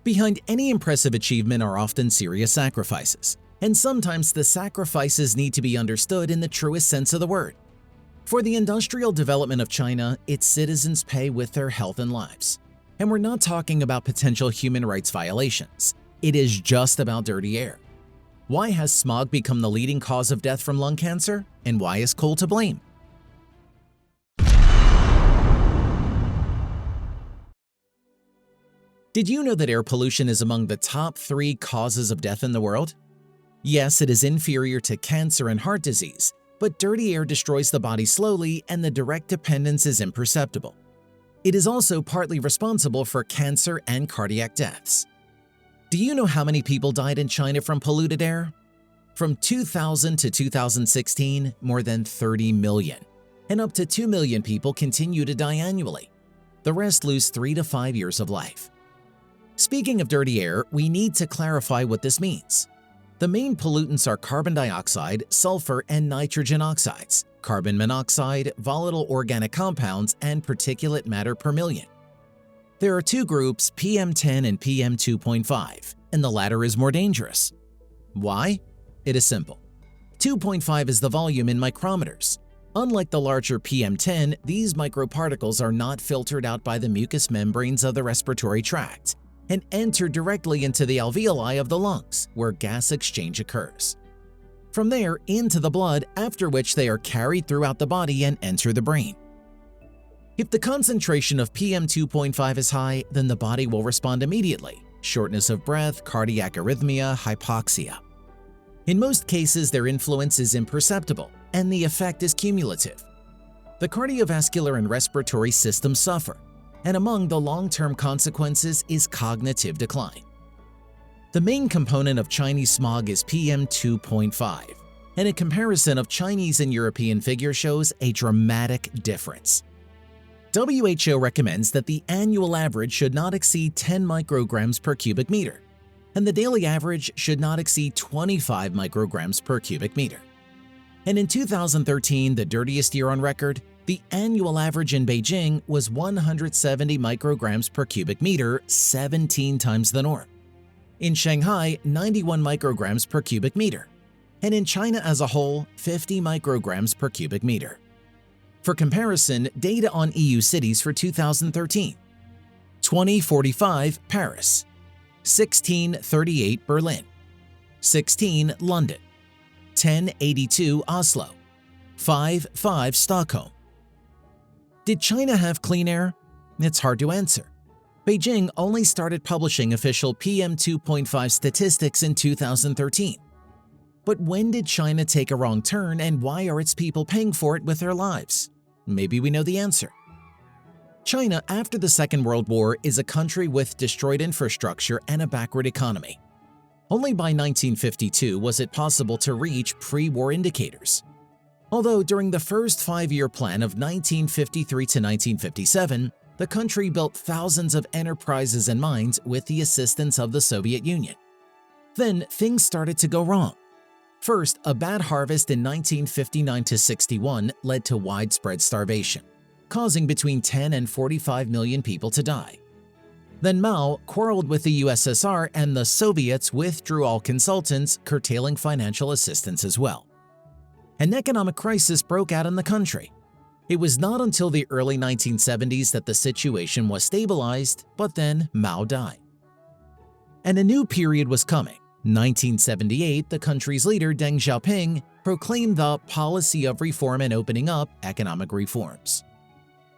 Behind any impressive achievement are often serious sacrifices, and sometimes the sacrifices need to be understood in the truest sense of the word. For the industrial development of China, its citizens pay with their health and lives. And we're not talking about potential human rights violations. It is just about dirty air. Why has smog become the leading cause of death from lung cancer? And why is coal to blame? Did you know that air pollution is among the top 3 causes of death in the world? Yes, it is inferior to cancer and heart disease, but dirty air destroys the body slowly and the direct dependence is imperceptible. It is also partly responsible for cancer and cardiac deaths. Do you know how many people died in China from polluted air? From 2000 to 2016, more than 30 million. And up to 2 million people continue to die annually. The rest lose 3 to 5 years of life. Speaking of dirty air, we need to clarify what this means. The main pollutants are carbon dioxide, sulfur, and nitrogen oxides, carbon monoxide, volatile organic compounds, and particulate matter per million. There are 2 groups, PM10 and PM2.5, and the latter is more dangerous. Why? It is simple. 2.5 is the volume in micrometers. Unlike the larger PM10, these microparticles are not filtered out by the mucous membranes of the respiratory tract and enter directly into the alveoli of the lungs, where gas exchange occurs. From there into the blood, after which they are carried throughout the body and enter the brain. If the concentration of PM2.5 is high, then the body will respond immediately: shortness of breath, cardiac arrhythmia, hypoxia. In most cases, their influence is imperceptible, and the effect is cumulative. The cardiovascular and respiratory systems suffer, and among the long-term consequences is cognitive decline. The main component of Chinese smog is PM2.5, and a comparison of Chinese and European figures shows a dramatic difference. WHO recommends that the annual average should not exceed 10 micrograms per cubic meter, and the daily average should not exceed 25 micrograms per cubic meter. And in 2013, the dirtiest year on record, the annual average in Beijing was 170 micrograms per cubic meter, 17 times the norm. In Shanghai, 91 micrograms per cubic meter. And in China as a whole, 50 micrograms per cubic meter. For comparison, data on EU cities for 2013. 2045 Paris, 1638 Berlin, 16 London, 1082 Oslo, 55 Stockholm. Did China have clean air? It's hard to answer. Beijing only started publishing official PM2.5 statistics in 2013. But when did China take a wrong turn, and why are its people paying for it with their lives? Maybe we know the answer. China, after the Second World War, is a country with destroyed infrastructure and a backward economy. Only by 1952 was it possible to reach pre-war indicators. Although during the first 5-year plan of 1953 to 1957, the country built thousands of enterprises and mines with the assistance of the Soviet Union. Then things started to go wrong. First, a bad harvest in 1959 to 61 led to widespread starvation, causing between 10 and 45 million people to die. Then Mao quarreled with the USSR and the Soviets withdrew all consultants, curtailing financial assistance as well. An economic crisis broke out in the country. It was not until the early 1970s that the situation was stabilized, but then Mao died. And a new period was coming. 1978, the country's leader Deng Xiaoping proclaimed the policy of reform and opening up economic reforms.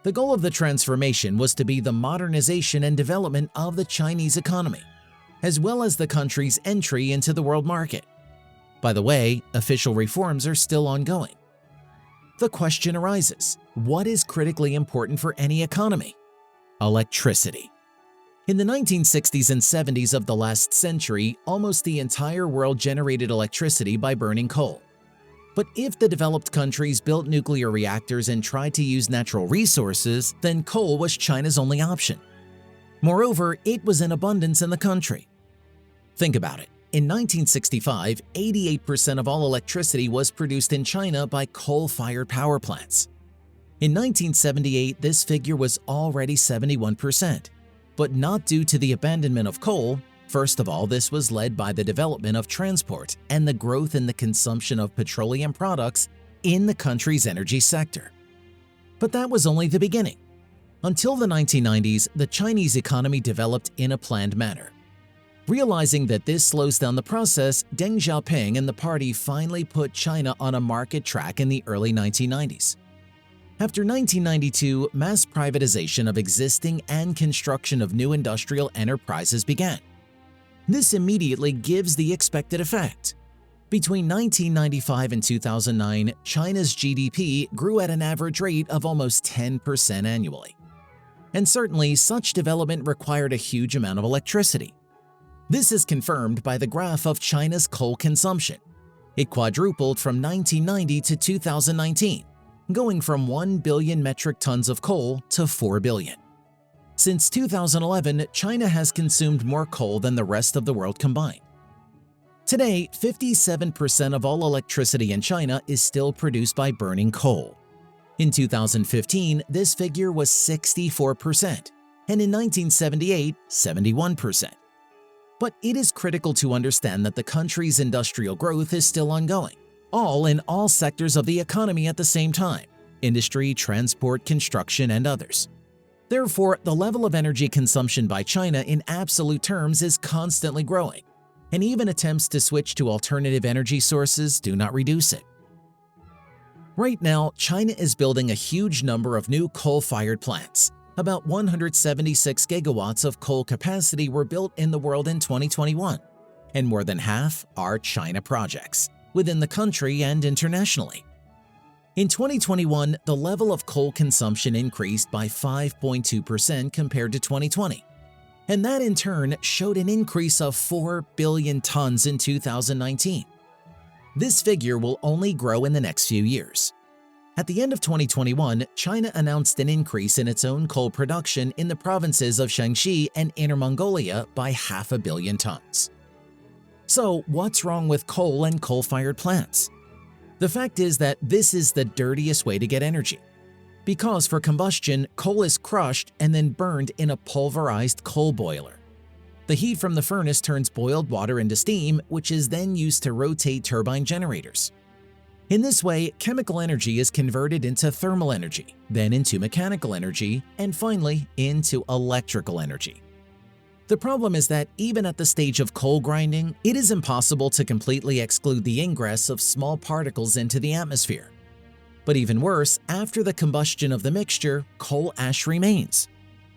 The goal of the transformation was to be the modernization and development of the Chinese economy, as well as the country's entry into the world market. By the way, official reforms are still ongoing. The question arises, what is critically important for any economy? Electricity. In the 1960s and 70s of the last century, almost the entire world generated electricity by burning coal. But if the developed countries built nuclear reactors and tried to use natural resources, then coal was China's only option. Moreover, it was in abundance in the country. Think about it. In 1965, 88% of all electricity was produced in China by coal-fired power plants. In 1978, this figure was already 71%. but not due to the abandonment of coal. First of all, this was led by the development of transport and the growth in the consumption of petroleum products in the country's energy sector. But that was only the beginning. Until the 1990s, the Chinese economy developed in a planned manner. Realizing that this slows down the process, Deng Xiaoping and the party finally put China on a market track in the early 1990s. After 1992, mass privatization of existing and construction of new industrial enterprises began. This immediately gives the expected effect. Between 1995 and 2009, China's GDP grew at an average rate of almost 10% annually. And certainly, such development required a huge amount of electricity. This is confirmed by the graph of China's coal consumption. It quadrupled from 1990 to 2019, going from 1 billion metric tons of coal to 4 billion. Since 2011, China has consumed more coal than the rest of the world combined. Today, 57% of all electricity in China is still produced by burning coal. In 2015, this figure was 64%, and in 1978, 71%. But it is critical to understand that the country's industrial growth is still ongoing, all in all sectors of the economy at the same time: industry, transport, construction, and others. Therefore, the level of energy consumption by China in absolute terms is constantly growing, and even attempts to switch to alternative energy sources do not reduce it. Right now, China is building a huge number of new coal-fired plants. About 176 gigawatts of coal capacity were built in the world in 2021, and more than half are China projects, within the country and internationally. In 2021, the level of coal consumption increased by 5.2% compared to 2020, and that in turn showed an increase of 4 billion tons in 2019. This figure will only grow in the next few years. At the end of 2021, China announced an increase in its own coal production in the provinces of Shaanxi and Inner Mongolia by 500 million tons. So, what's wrong with coal and coal-fired plants? The fact is that this is the dirtiest way to get energy. Because for combustion, coal is crushed and then burned in a pulverized coal boiler. The heat from the furnace turns boiled water into steam, which is then used to rotate turbine generators. In this way, chemical energy is converted into thermal energy, then into mechanical energy, and finally into electrical energy. The problem is that even at the stage of coal grinding, it is impossible to completely exclude the ingress of small particles into the atmosphere. But even worse, after the combustion of the mixture, coal ash remains.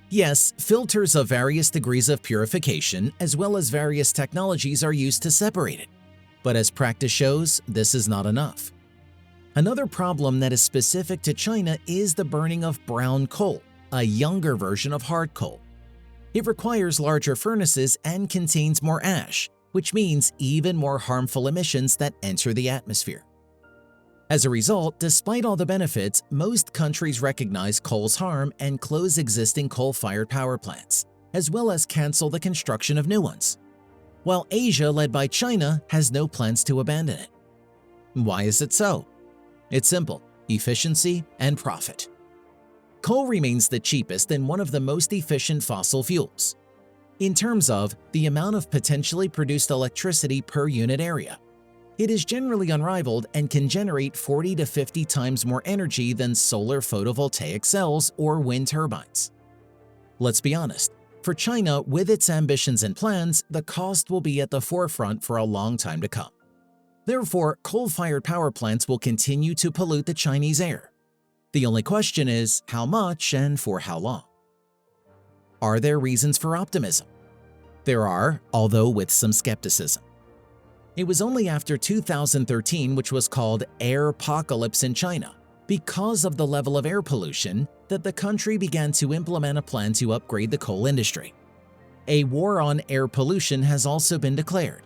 Yes, filters of various degrees of purification as well as various technologies are used to separate it. But as practice shows, this is not enough. Another problem that is specific to China is the burning of brown coal, a younger version of hard coal. It requires larger furnaces and contains more ash, which means even more harmful emissions that enter the atmosphere. As a result, despite all the benefits, most countries recognize coal's harm and close existing coal-fired power plants, as well as cancel the construction of new ones, while Asia, led by China, has no plans to abandon it. Why is it so? It's simple: efficiency and profit. Coal remains the cheapest and one of the most efficient fossil fuels. In terms of the amount of potentially produced electricity per unit area, it is generally unrivaled and can generate 40 to 50 times more energy than solar photovoltaic cells or wind turbines. Let's be honest, for China, with its ambitions and plans, the cost will be at the forefront for a long time to come. Therefore, coal-fired power plants will continue to pollute the Chinese air. The only question is how much and for how long. Are there reasons for optimism? There are, although with some skepticism. It was only after 2013, which was called air apocalypse in China, because of the level of air pollution, that the country began to implement a plan to upgrade the coal industry. A war on air pollution has also been declared.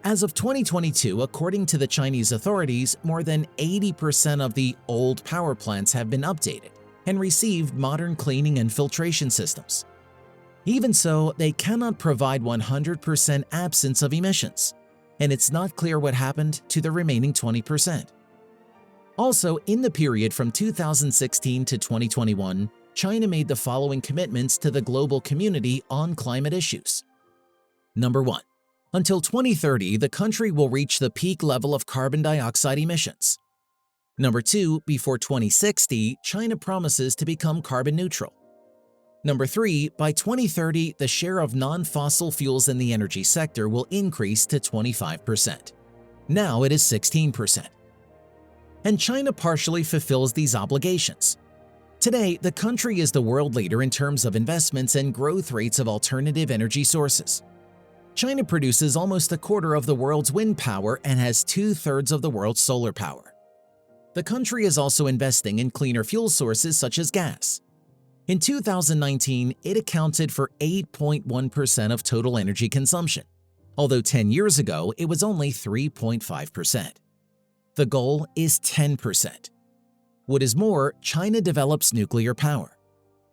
As of 2022, according to the Chinese authorities, more than 80% of the old power plants have been updated and received modern cleaning and filtration systems. Even so, they cannot provide 100% absence of emissions, and it's not clear what happened to the remaining 20%. Also, in the period from 2016 to 2021, China made the following commitments to the global community on climate issues. Number 1. Until 2030, the country will reach the peak level of carbon dioxide emissions. Number 2. Before 2060, China promises to become carbon neutral. Number 3. By 2030, the share of non-fossil fuels in the energy sector will increase to 25%. Now it is 16%. And China partially fulfills these obligations. Today, the country is the world leader in terms of investments and growth rates of alternative energy sources. China produces almost a quarter of the world's wind power and has 2/3 of the world's solar power. The country is also investing in cleaner fuel sources such as gas. In 2019, it accounted for 8.1% of total energy consumption, although 10 years ago it was only 3.5%. The goal is 10%. What is more, China develops nuclear power.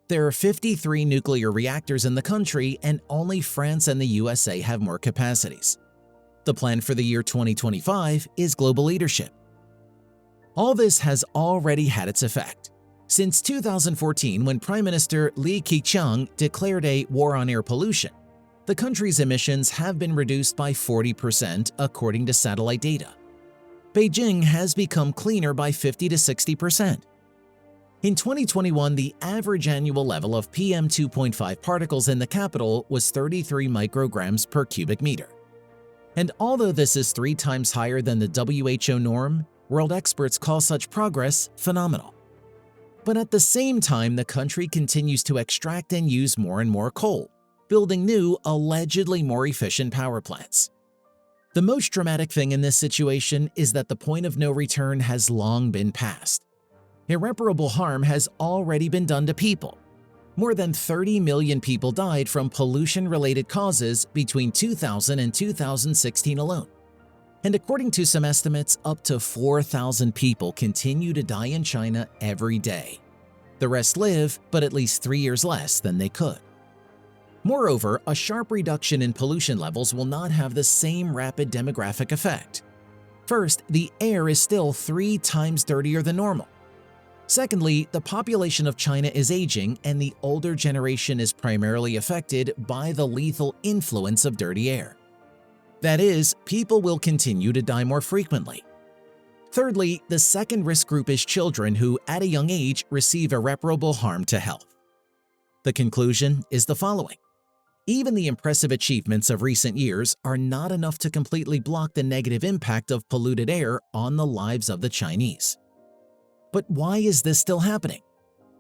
There are 53 nuclear reactors in the country, and only France and the USA have more capacities. The plan for the year 2025 is global leadership. All this has already had its effect. Since 2014, when Prime Minister Li Keqiang declared a war on air pollution, the country's emissions have been reduced by 40% according to satellite data. Beijing has become cleaner by 50 to 60%. In 2021, the average annual level of PM 2.5 particles in the capital was 33 micrograms per cubic meter. And although this is 3 times higher than the WHO norm, world experts call such progress phenomenal. But at the same time, the country continues to extract and use more and more coal, building new, allegedly more efficient power plants. The most dramatic thing in this situation is that the point of no return has long been passed. Irreparable harm has already been done to people. More than 30 million people died from pollution-related causes between 2000 and 2016 alone. And according to some estimates, up to 4,000 people continue to die in China every day. The rest live, but at least 3 years less than they could. Moreover, a sharp reduction in pollution levels will not have the same rapid demographic effect. First, the air is still 3 times dirtier than normal. Secondly, the population of China is aging, and the older generation is primarily affected by the lethal influence of dirty air. That is, people will continue to die more frequently. Thirdly, the second risk group is children who, at a young age, receive irreparable harm to health. The conclusion is the following. Even the impressive achievements of recent years are not enough to completely block the negative impact of polluted air on the lives of the Chinese. But why is this still happening?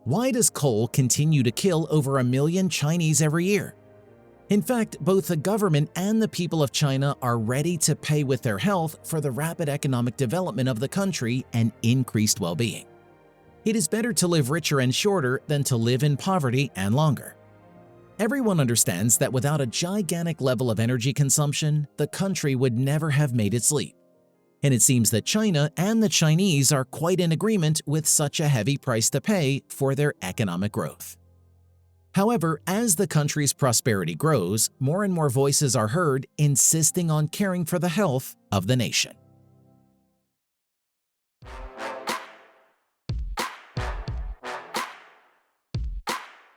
Why does coal continue to kill over 1 million Chinese every year? In fact, both the government and the people of China are ready to pay with their health for the rapid economic development of the country and increased well-being. It is better to live richer and shorter than to live in poverty and longer. Everyone understands that without a gigantic level of energy consumption, the country would never have made its leap. And it seems that China and the Chinese are quite in agreement with such a heavy price to pay for their economic growth. However, as the country's prosperity grows, more and more voices are heard insisting on caring for the health of the nation.